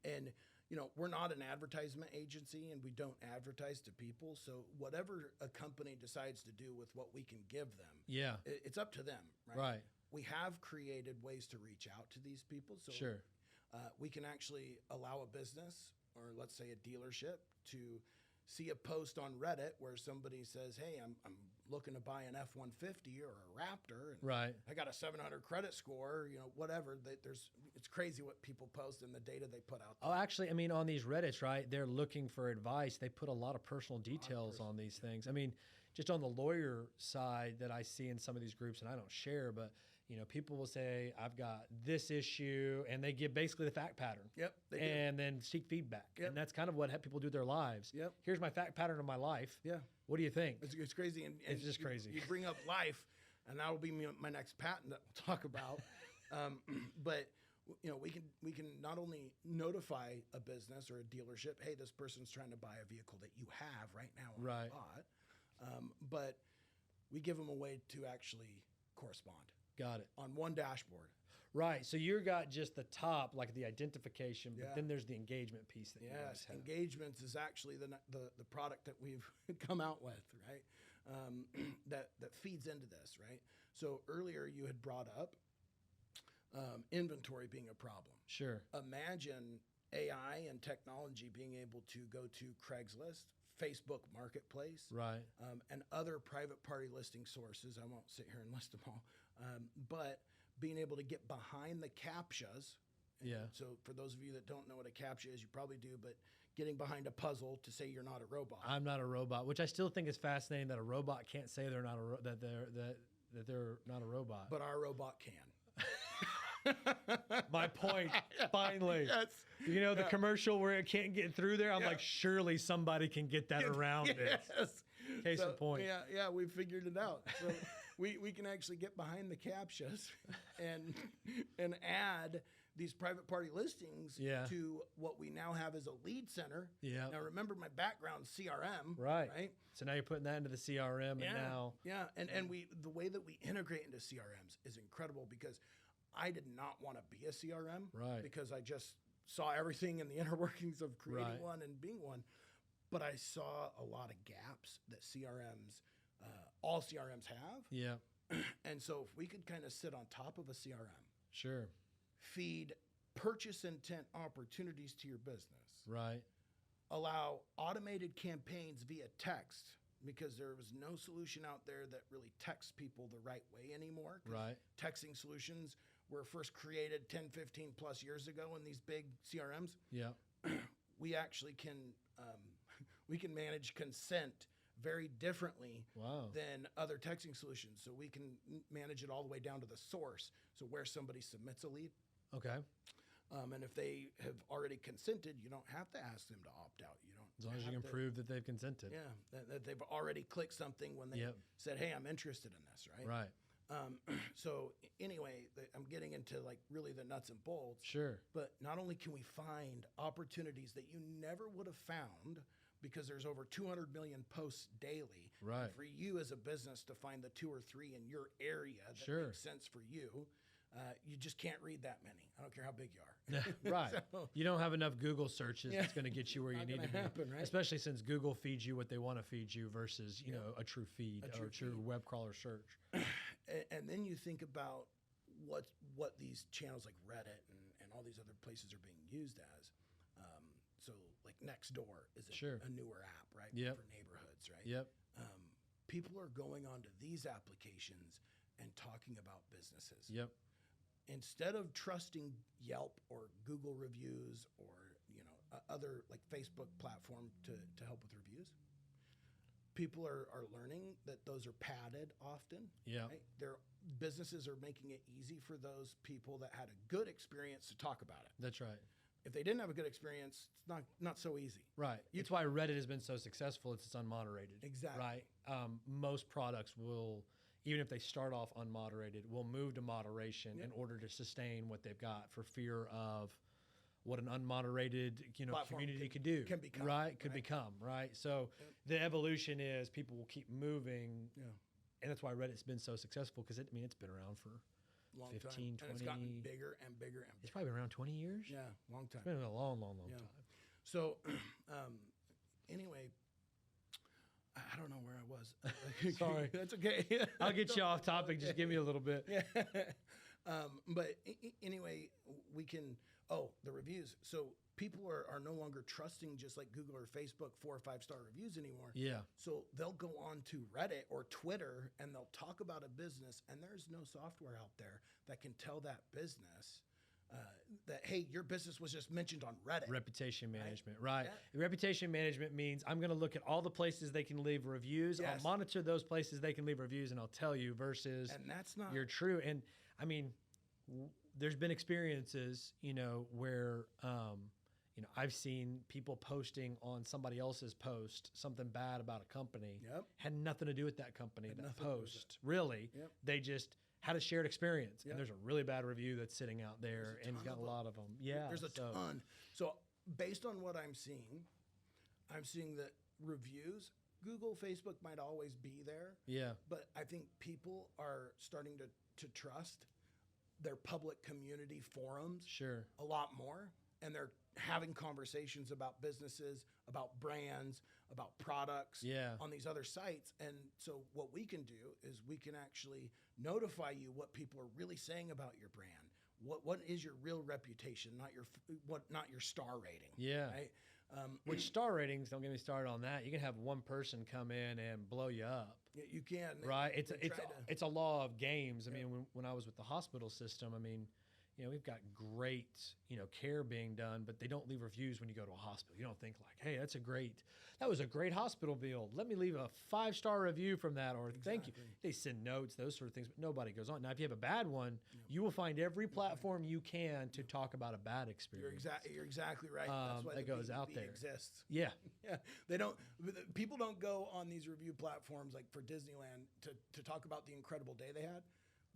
And, we're not an advertisement agency, and we don't advertise to people. So whatever a company decides to do with what we can give them, it's up to them, right? We have created ways to reach out to these people. So we can actually allow a business, or let's say a dealership, to see a post on Reddit where somebody says, hey, I'm looking to buy an F-150 or a Raptor, and I got a 700 credit score, whatever. It's crazy what people post and the data they put out there. Oh, actually, I mean, on these Reddits, right, they're looking for advice. They put a lot of personal details on these things. I mean, just on the lawyer side that I see in some of these groups, and I don't share, but people will say, I've got this issue, and they give basically the fact pattern. Yep. And then seek feedback. Yep. And that's kind of what people do with their lives. Yep. Here's my fact pattern of my life. Yeah. What do you think? It's crazy. And it's just crazy. You bring up life, and that'll be my next patent that we'll talk about. But we can not only notify a business or a dealership, hey, this person's trying to buy a vehicle that you have right now on the lot, but we give them a way to actually correspond. Got it. On one dashboard. Right. So you got just the top, like the identification, but then there's the engagement piece that you guys have. Engagements is actually the product that we've come out with, right? That feeds into this, right? So earlier you had brought up inventory being a problem. Sure. Imagine AI and technology being able to go to Craigslist, Facebook Marketplace, and other private party listing sources. I won't sit here and list them all, but being able to get behind the CAPTCHAs. So for those of you that don't know what a CAPTCHA is, you probably do, but getting behind a puzzle to say you're not a robot. I'm not a robot, which I still think is fascinating that a robot can't say they're not that they're not a robot. But our robot can. My point, finally. Yes. The commercial where it can't get through there, I'm like, surely somebody can get that around it. Case in point. Yeah, we figured it out. So we can actually get behind the CAPTCHAs and add these private party listings to what we now have as a lead center. Now remember, my background's CRM. Right. So now you're putting that into the CRM, and now and the way that we integrate into CRMs is incredible, because I did not want to be a CRM, because I just saw everything in the inner workings of creating one and being one. But I saw a lot of gaps that all CRMs have. And so if we could kind of sit on top of a CRM, feed purchase intent opportunities to your business, allow automated campaigns via text, because there was no solution out there that really texts people the right way anymore. Texting solutions were first created 10, 15 plus years ago in these big CRMs. We actually can manage consent very differently than other texting solutions. So we can manage it all the way down to the source. So where somebody submits a lead. And if they have already consented, you don't have to ask them to opt out. You don't. As long as you can prove that they've consented. That they've already clicked something when they said, hey, I'm interested in this, right? So anyway, I'm getting into like really the nuts and bolts. Sure. But not only can we find opportunities that you never would have found because there's over 200 million posts daily. Right. For you as a business to find the 2 or 3 in your area that Sure. makes sense for you, you just can't read that many. I don't care how big you are. Right. So, you don't have enough Google searches that's going to get you where you need to be. happen, right? Especially since Google feeds you what they want to feed you versus, you know, a true feed or a true feed. web crawler search. And then you think about what these channels like Reddit and all these other places are being used as. So like Nextdoor is a newer app, right? Yep. For neighborhoods, right? Yep. People are going onto these applications and talking about businesses. Yep. Instead of trusting Yelp or Google reviews or other like Facebook platform to help with reviews, people are learning that those are padded often. Yeah. Right? Their businesses are making it easy for those people that had a good experience to talk about it. That's right. If they didn't have a good experience, it's not so easy. Right. It's why Reddit has been so successful. It's unmoderated. Exactly. Right. Most products will, even if they start off unmoderated, will move to moderation in order to sustain what they've got for fear of what an unmoderated, community could do. Can become. Right. Could become. Right. So the evolution is people will keep moving. Yeah. And that's why Reddit's been so successful because it's been around for Long 15, time. 20. And it's gotten bigger and bigger and It's bigger. probably been around 20 years. Yeah, long time. It's been a long time. So, anyway, I don't know where I was. Sorry. That's okay. I'll get you off topic. Just give me a little bit. Yeah. But anyway, we can, the reviews. So people are no longer trusting just like Google or Facebook 4 or 5 star reviews anymore. Yeah. So they'll go on to Reddit or Twitter and they'll talk about a business, and there's no software out there that can tell that business that, hey, your business was just mentioned on Reddit. Reputation management, right? Yeah. Reputation management means I'm going to look at all the places they can leave reviews. Yes. I'll monitor those places they can leave reviews, and I'll tell you versus and that's not you're true. And I mean, there's been experiences, where, I've seen people posting on somebody else's post something bad about a company. Yep. Had nothing to do with that company, that nothing to do with post. Really, Yep. they just had a shared experience. Yep. And there's a really bad review that's sitting out there, and he's got a lot of them. Yeah. There's a ton. So based on what I'm seeing that reviews, Google, Facebook might always be there. Yeah. But I think people are starting to trust their public community forums Sure. a lot more. And they're having conversations about businesses, about brands, about products on these other sites. And so what we can do is we can actually notify you what people are really saying about your brand. What is your real reputation, not your star rating. Yeah. Right? Which star ratings, don't get me started on that. You can have one person come in and blow you up. You can. Right. It's a law of games. I mean, when I was with the hospital system, we've got great, care being done, but they don't leave reviews when you go to a hospital. You don't think like, hey, that was a great hospital bill. Let me leave a 5-star review from that, or thank you. They send notes, those sort of things, but nobody goes on. Now, if you have a bad one, you will find every platform you can to talk about a bad experience. You're exactly right. That's why that goes out there. Exists. Yeah. Yeah. People don't go on these review platforms like for Disneyland to talk about the incredible day they had.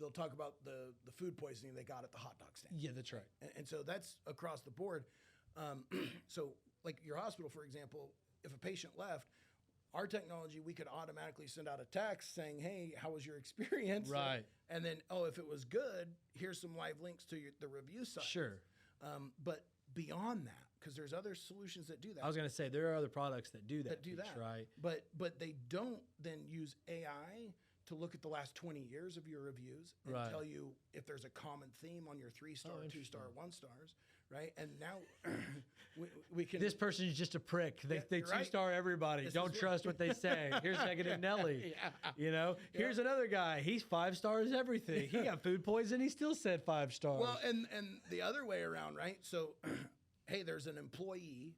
They'll talk about the food poisoning they got at the hot dog stand. Yeah, that's right. And so that's across the board. So like your hospital, for example, if a patient left, our technology, we could automatically send out a text saying, hey, how was your experience? Right. And then, if it was good, here's some live links to the review site. Sure. But beyond that, because there's other solutions that do that. I was going to say, there are other products that do that. Right. But they don't then use AI to look at the last 20 years of your reviews and tell you if there's a common theme on your 3-star, 2-star, 1-stars, right? And now we can... This person is just a prick. They 2-star everybody. Don't trust what they say. Here's Negative Nelly. Here's another guy. He's 5 stars everything. He got food poisoning. He still said 5 stars. Well, and the other way around, right? So, hey, there's an employee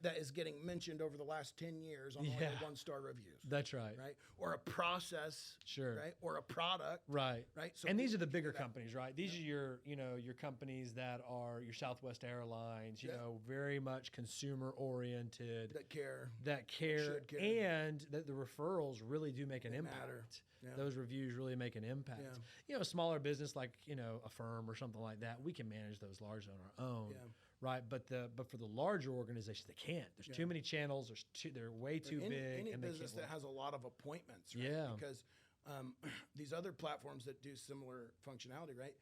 that is getting mentioned over the last 10 years on all your 1-star reviews. That's right. Right? Or a process, right? Or a product. Right. Right? So and these are the bigger companies, right? These are your, your companies that are your Southwest Airlines, you know, very much consumer oriented. That care. Should care. And that the referrals really do make an impact. Matter. Yeah. Those reviews really make an impact. Yeah. You know, a smaller business like, a firm or something like that, we can manage those largely on our own. Yeah. Right, but for the larger organizations, they can't. There's too many channels. They're way too big. Any business that has a lot of appointments, right? Yeah. Because these other platforms that do similar functionality, right?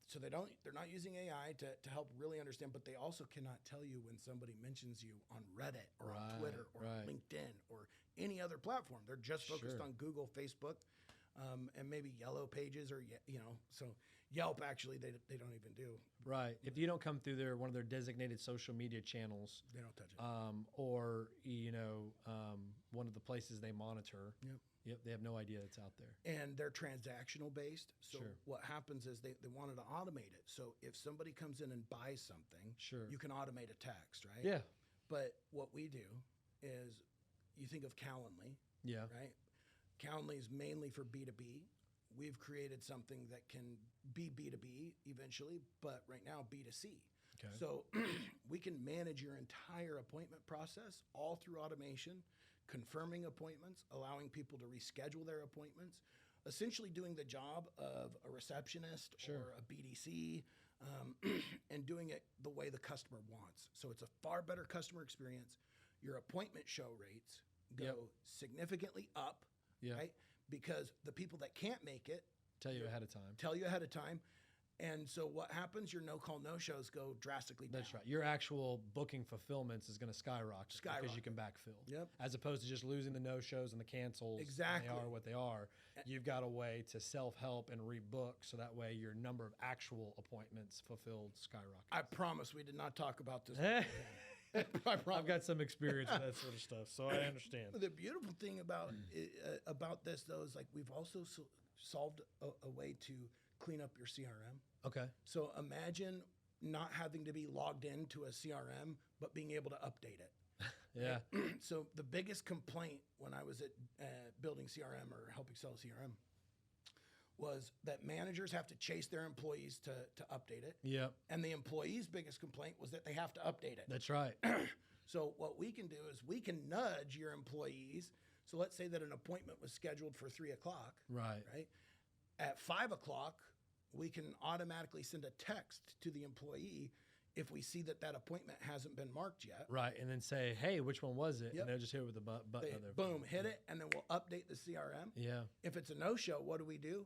So they're not using AI to help really understand, but they also cannot tell you when somebody mentions you on Reddit or on Twitter or LinkedIn or any other platform. They're just focused on Google, Facebook, and maybe Yellow Pages or so Yelp actually they don't even do. Right. If you don't come through one of their designated social media channels, they don't touch it. Or one of the places they monitor. Yep. They have no idea it's out there. And they're transactional based. So what happens is they wanted to automate it. So if somebody comes in and buys something, you can automate a text, right? Yeah. But what we do is you think of Calendly. Yeah. Right? Calendly is mainly for B2B. We've created something that can be B2B eventually, but right now B2C. Okay. So we can manage your entire appointment process all through automation, confirming appointments, allowing people to reschedule their appointments, essentially doing the job of a receptionist or a BDC, and doing it the way the customer wants. So it's a far better customer experience. Your appointment show rates go significantly up, right? Because the people that can't make it tell you ahead of time. And so what happens? Your no-call, no-shows go drastically down. That's right. Your actual booking fulfillments is going to skyrocket because you can backfill. Yep. As opposed to just losing the no-shows and the cancels. Exactly. They are what they are. You've got a way to self-help and rebook so that way your number of actual appointments fulfilled skyrockets. I promise we did not talk about this. I've got some experience with that sort of stuff, so I understand. The beautiful thing about this, though, is like we've also solved a way to clean up your CRM. Okay. So imagine not having to be logged into a CRM, but being able to update it. Yeah. So the biggest complaint when I was at building CRM or helping sell CRM was that managers have to chase their employees to update it. Yep. And the employee's biggest complaint was that they have to update it. That's right. So what we can do is we can nudge your employees. So let's say that an appointment was scheduled for 3 o'clock. Right. Right. At 5 o'clock, we can automatically send a text to the employee if we see that appointment hasn't been marked yet. Right, and then say, hey, which one was it? Yep. And they'll just hit it with the button. Boom, hit it, and then we'll update the CRM. Yeah. If it's a no-show, what do?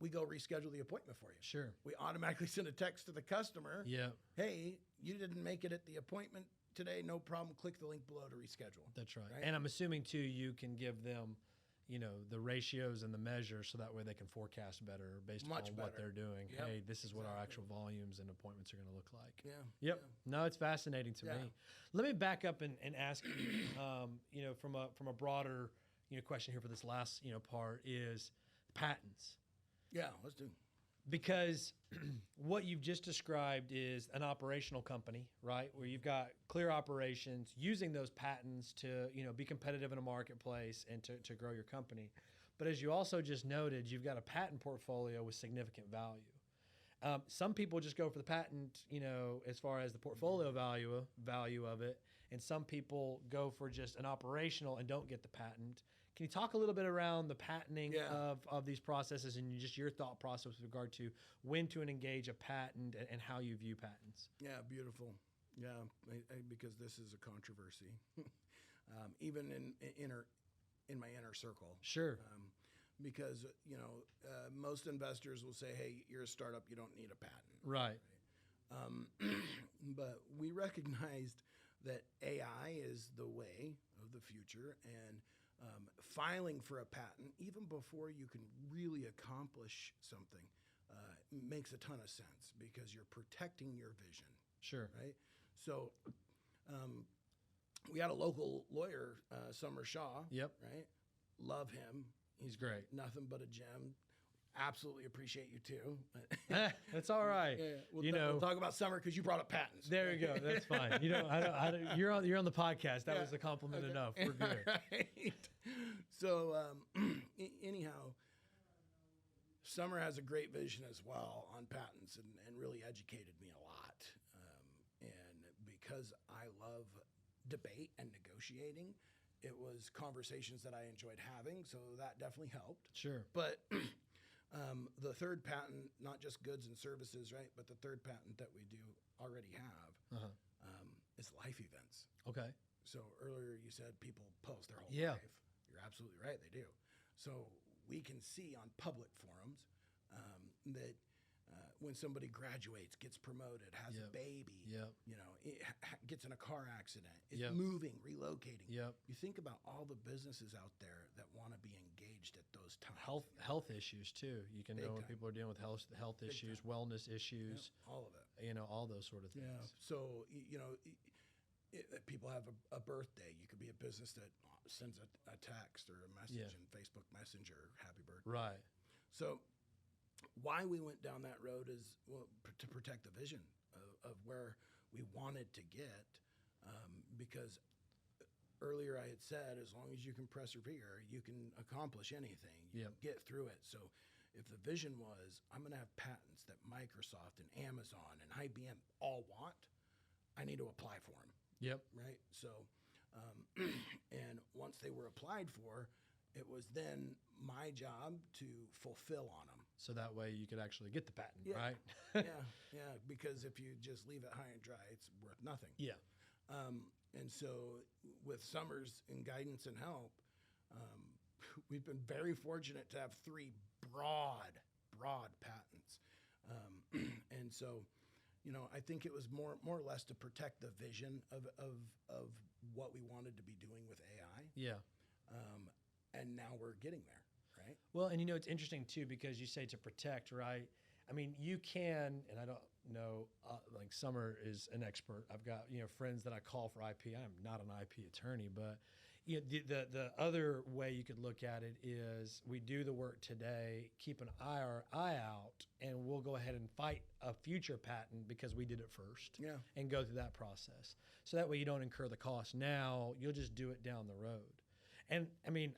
We go reschedule the appointment for you. Sure. We automatically send a text to the customer. Yeah. Hey, you didn't make it at the appointment today. No problem. Click the link below to reschedule. That's right. And I'm assuming, too, you can give them the ratios and the measures so that way they can forecast better based on what they're doing. Yep. Hey, this is what our actual volumes and appointments are going to look like. Yeah. Yep. Yeah. No, it's fascinating to me. Let me back up and ask you, from a broader, question here for this last, part is patents. Yeah, let's do. Because what you've just described is an operational company, right? Where you've got clear operations using those patents to, be competitive in a marketplace and to grow your company. But as you also just noted, you've got a patent portfolio with significant value. Some people just go for the patent, as far as the portfolio value of it. And some people go for just an operational and don't get the patent. Can you talk a little bit around the patenting of these processes and just your thought process with regard to when to engage a patent and how you view patents? Yeah, beautiful. Yeah, because this is a controversy, even in my inner circle. Sure. Because most investors will say, "Hey, you're a startup. You don't need a patent." Right. But we recognized that AI is the way of the future, and filing for a patent, even before you can really accomplish something, makes a ton of sense because you're protecting your vision. Sure. Right? So we had a local lawyer, Summer Shaw. Yep. Right? Love him. He's great. Nothing but a gem. absolutely appreciate you too. That's all right. Yeah, we'll talk about summer because you brought up patents. There you go. That's fine. You're on the podcast. That was a compliment enough. We're good. Right. So anyhow, Summer has a great vision as well on patents and really educated me a lot. And because I love debate and negotiating, it was conversations that I enjoyed having. So that definitely helped. Sure. But the third patent, not just goods and services, right? But the third patent that we do already have is life events. Okay. So earlier you said people post their whole Yeah. life. You're absolutely right, they do. So we can see on public forums that when somebody graduates, gets promoted, has a baby, gets in a car accident, is moving, relocating. You think about all the businesses out there that want to be engaged at those times. Health issues too. You can know when people are dealing with health issues, wellness issues, all of it. All those sort of things. Yeah. So people have a birthday. You could be a business that sends a text or a message in Facebook Messenger, happy birthday. Right. So why we went down that road is to protect the vision of where we wanted to get, because earlier I had said, as long as you can persevere, you can accomplish anything. You can get through it. So if the vision was, I'm going to have patents that Microsoft and Amazon and IBM all want, I need to apply for them. Yep. Right. So, and once they were applied for, it was then my job to fulfill on them. So that way you could actually get the patent, right? Yeah. Because if you just leave it high and dry, it's worth nothing. Yeah. And so with Summers and guidance and help, we've been very fortunate to have 3 broad patents. And so, I think it was more or less to protect the vision of what we wanted to be doing with AI. Yeah. And now we're getting there, right? Well, and it's interesting too, because you say to protect, right? I mean, you can, and I don't know, like Summer is an expert. I've got, friends that I call for IP. I'm not an IP attorney, but the other way you could look at it is we do the work today, keep an eye out, and we'll go ahead and fight a future patent because we did it first and go through that process. So that way you don't incur the cost now, you'll just do it down the road. And I mean,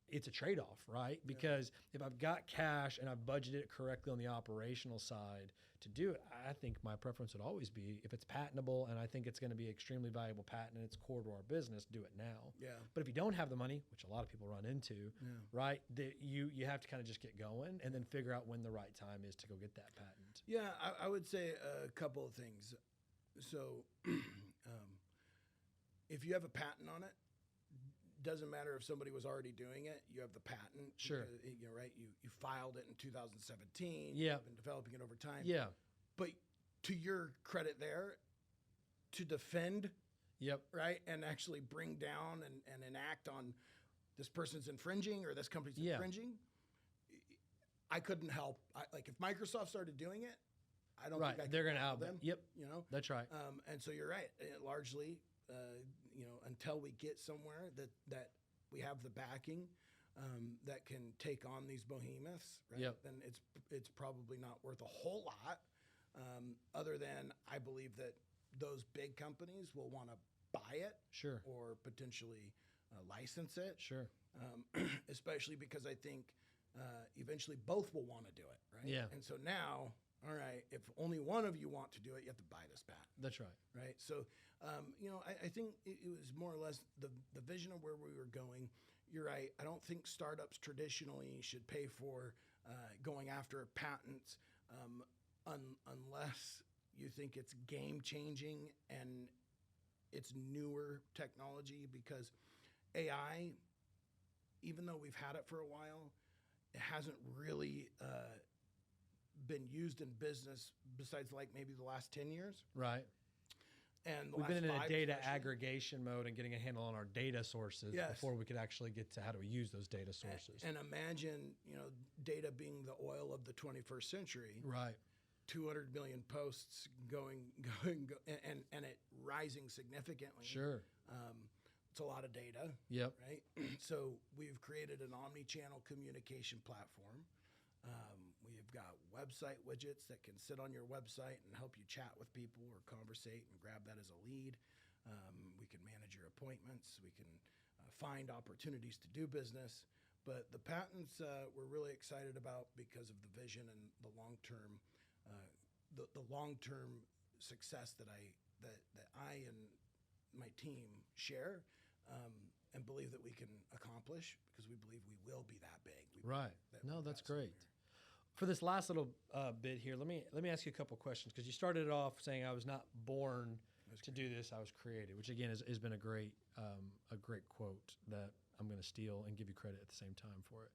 it's a trade-off, right? Because if I've got cash and I've budgeted it correctly on the operational side to do it, I think my preference would always be, if it's patentable and I think it's going to be extremely valuable patent and it's core to our business, do it now. Yeah. But if you don't have the money, which a lot of people run into, right, you have to kind of just get going and then figure out when the right time is to go get that patent. Yeah, I would say a couple of things. So if you have a patent on it, doesn't matter if somebody was already doing it, you have the patent. Sure. Right? You filed it in 2017. Yeah. You've been developing it over time. Yeah. But to your credit there, to defend, right, and actually bring down and enact on this person's infringing or this company's infringing, I couldn't help. Like if Microsoft started doing it, I don't think I could they're going to help out them. Yep. That's right. And so you're right. Largely, until we get somewhere that we have the backing that can take on these behemoths, right? Then it's probably not worth a whole lot, other than I believe that those big companies will want to buy it, or potentially license it, especially because I think eventually both will want to do it, right? Yeah. And so now, all right, if only one of you want to do it, you have to buy this patent. That's right. Right. So, I think it was more or less the vision of where we were going. You're right. I don't think startups traditionally should pay for going after patents unless you think it's game changing and it's newer technology, because AI, even though we've had it for a while, it hasn't really been used in business besides like maybe the last 10 years. Right. And we've been in a data aggregation mode and getting a handle on our data sources before we could actually get to how do we use those data sources. And imagine, data being the oil of the 21st century. Right. 200 million posts going, and it rising significantly. Sure. It's a lot of data. Yep. Right. So we've created an omni-channel communication platform We've got website widgets that can sit on your website and help you chat with people or conversate and grab that as a lead. We can manage your appointments. We can find opportunities to do business. But the patents we're really excited about because of the vision and the long-term success that I and my team share and believe that we can accomplish, because we believe we will be that big. Right. No, that's great. For this last little bit here, let me ask you a couple questions, because you started it off saying I was not born to do this, I was created, which again has been a great quote that I'm going to steal and give you credit at the same time for it.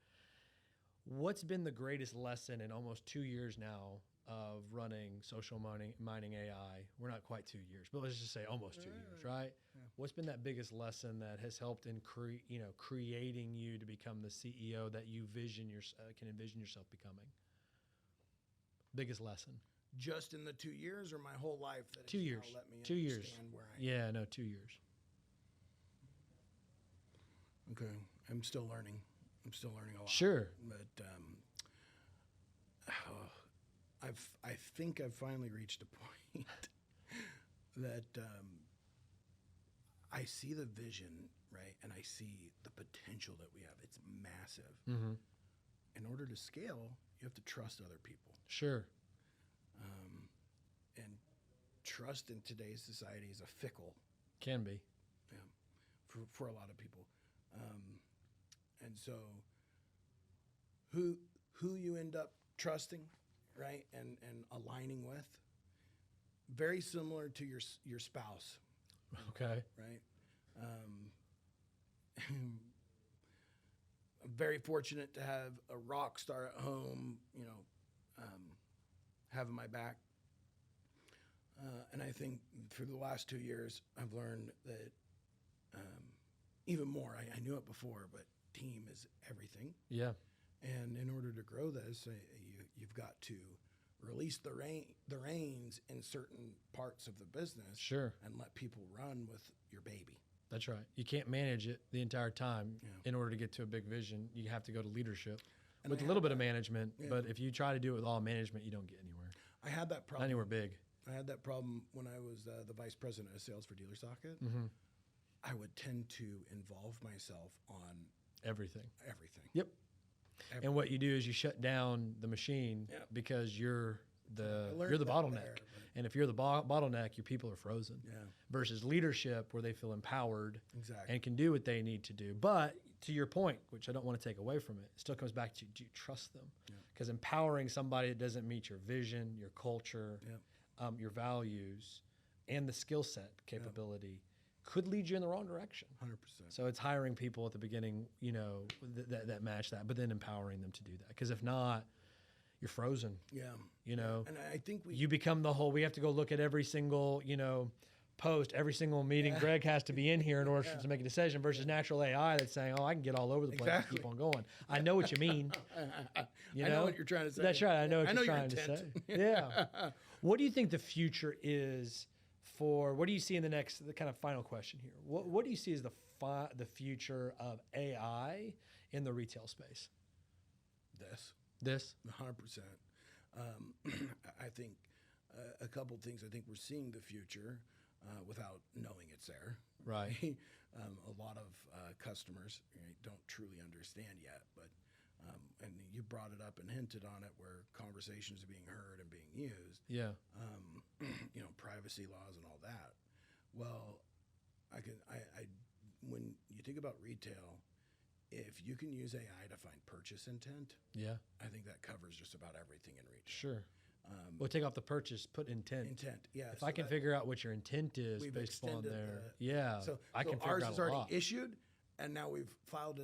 What's been the greatest lesson in almost 2 years now of running Social Mining AI? We're not quite 2 years, but let's just say almost 2 years, right? Yeah. What's been that biggest lesson that has helped in creating you to become the CEO that you can envision yourself becoming? Biggest lesson. Just in the 2 years, or my whole life? That 2 years. Let me 2 years. Where I am? Yeah, no, 2 years. Okay, I'm still learning. I'm still learning a lot. Sure. But I think I've finally reached a point that I see the vision, right, and I see the potential that we have. It's massive. Mm-hmm. In order to scale, you have to trust other people. Sure. And trust in today's society is a fickle. Can be. Yeah, for a lot of people. And so who you end up trusting, right, and aligning with, very similar to your spouse. Okay. Right. I'm very fortunate to have a rock star at home, having my back. And I think through the last 2 years, I've learned that even more. I knew it before, but team is everything. Yeah. And in order to grow this, you've got to release the reins in certain parts of the business. Sure. And let people run with your baby. That's right. You can't manage it the entire time. Yeah. In order to get to a big vision. You have to go to leadership with a little bit of management. Yeah. But if you try to do it with all management, you don't get anywhere. I had that problem. Not anywhere big. I had that problem when I was the vice president of sales for Dealer Socket. Mm-hmm. I would tend to involve myself on everything. Yep. And what you do is you shut down the machine. Yep. Because you're the bottleneck. And if you're the bottleneck, your people are frozen. Yeah. Versus leadership, where they feel empowered. Exactly. And can do what they need to do. But to your point, which I don't want to take away from it still comes back to, do you trust them? Because empowering somebody that doesn't meet your vision, your culture, your values, and the skill set capability could lead you in the wrong direction. 100%. So it's hiring people at the beginning, that match that, but then empowering them to do that. Because if not, you're frozen. Yeah. And I think you become we have to go look at every single, post, every single meeting. Greg has to be in here in order to make a decision, versus natural AI that's saying, oh, I can get all over the place and keep on going. I know what you mean. I know what you're trying to say. That's right. I know what you're trying to say. Yeah. What do you think the future is what do you see in the kind of final question here? What do you see as the future of AI in the retail space? This? 100%. I think a couple things. I think we're seeing the future without knowing it's there. Right. A lot of customers don't truly understand yet, but and you brought it up and hinted on it, where conversations are being heard and being used. Yeah. Privacy laws and all that. Well, when you think about retail, if you can use AI to find purchase intent, I think that covers just about everything in retail. Sure. We'll take off the purchase, put intent. Yeah. If I can figure out what your intent is based upon there, So I can figure ours out is a already lot. issued, and now we've filed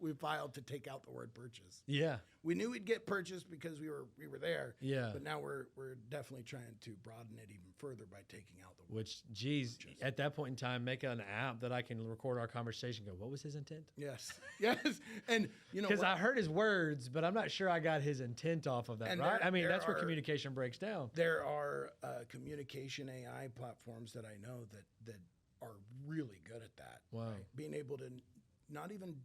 we filed to take out the word purchase. Yeah. We knew we'd get purchase because we were there. Yeah. But now we're definitely trying to broaden it even further by taking out the word purchase. At that point in time, make an app that I can record our conversation. Go, what was his intent? Yes. And because I heard his words, but I'm not sure I got his intent off of that. And right? That's where communication breaks down. There are communication AI platforms that I know that are really good at that. Wow. Right? Being able to not even.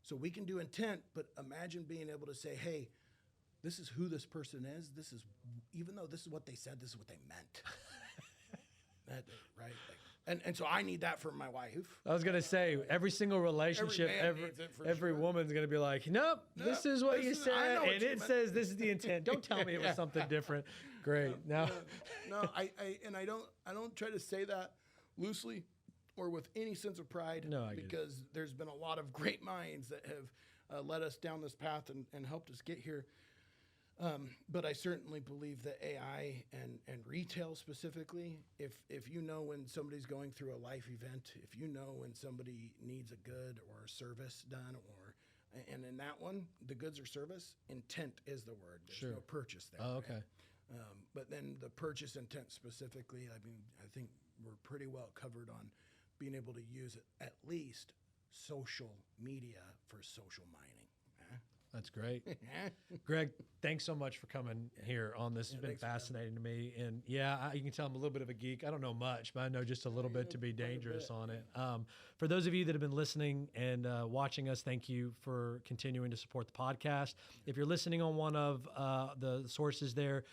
So we can do intent, but imagine being able to say, hey, this is who this person is. This is, even though this is what they said, this is what they meant. Right? And so I need that from my wife. I was going to say, every single relationship, every woman's going to be like, nope, this is what you said. And it says this is the intent. Don't tell me it was something different. Great. No, I don't try to say that loosely or with any sense of pride. No, because there's been a lot of great minds that have led us down this path and helped us get here. But I certainly believe that AI and retail specifically, if you know when somebody's going through a life event, if you know when somebody needs a good or a service done, and in that one, the goods or service, intent is the word. There's no purchase there. Oh, okay. Right? But then the purchase intent specifically, I mean, I think we're pretty well covered on being able to use it, at least social media for social mining. That's great. Greg, thanks so much for coming here on this. It's been fascinating to me. And you can tell I'm a little bit of a geek. I don't know much, but I know just a little bit to be dangerous on it. For those of you that have been listening and watching us, thank you for continuing to support the podcast. If you're listening on one of the sources there,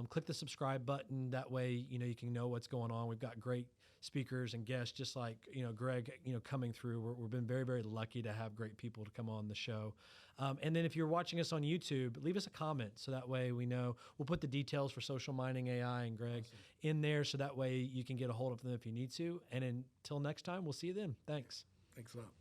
click the subscribe button. That way, you can know what's going on. We've got great speakers and guests, just like, Greg, coming through. We've been very, very lucky to have great people to come on the show. And then if you're watching us on YouTube, leave us a comment so that way we know. We'll put the details for Social Mining AI and Greg in there so that way you can get a hold of them if you need to. And until next time, we'll see you then. Thanks. Thanks a lot.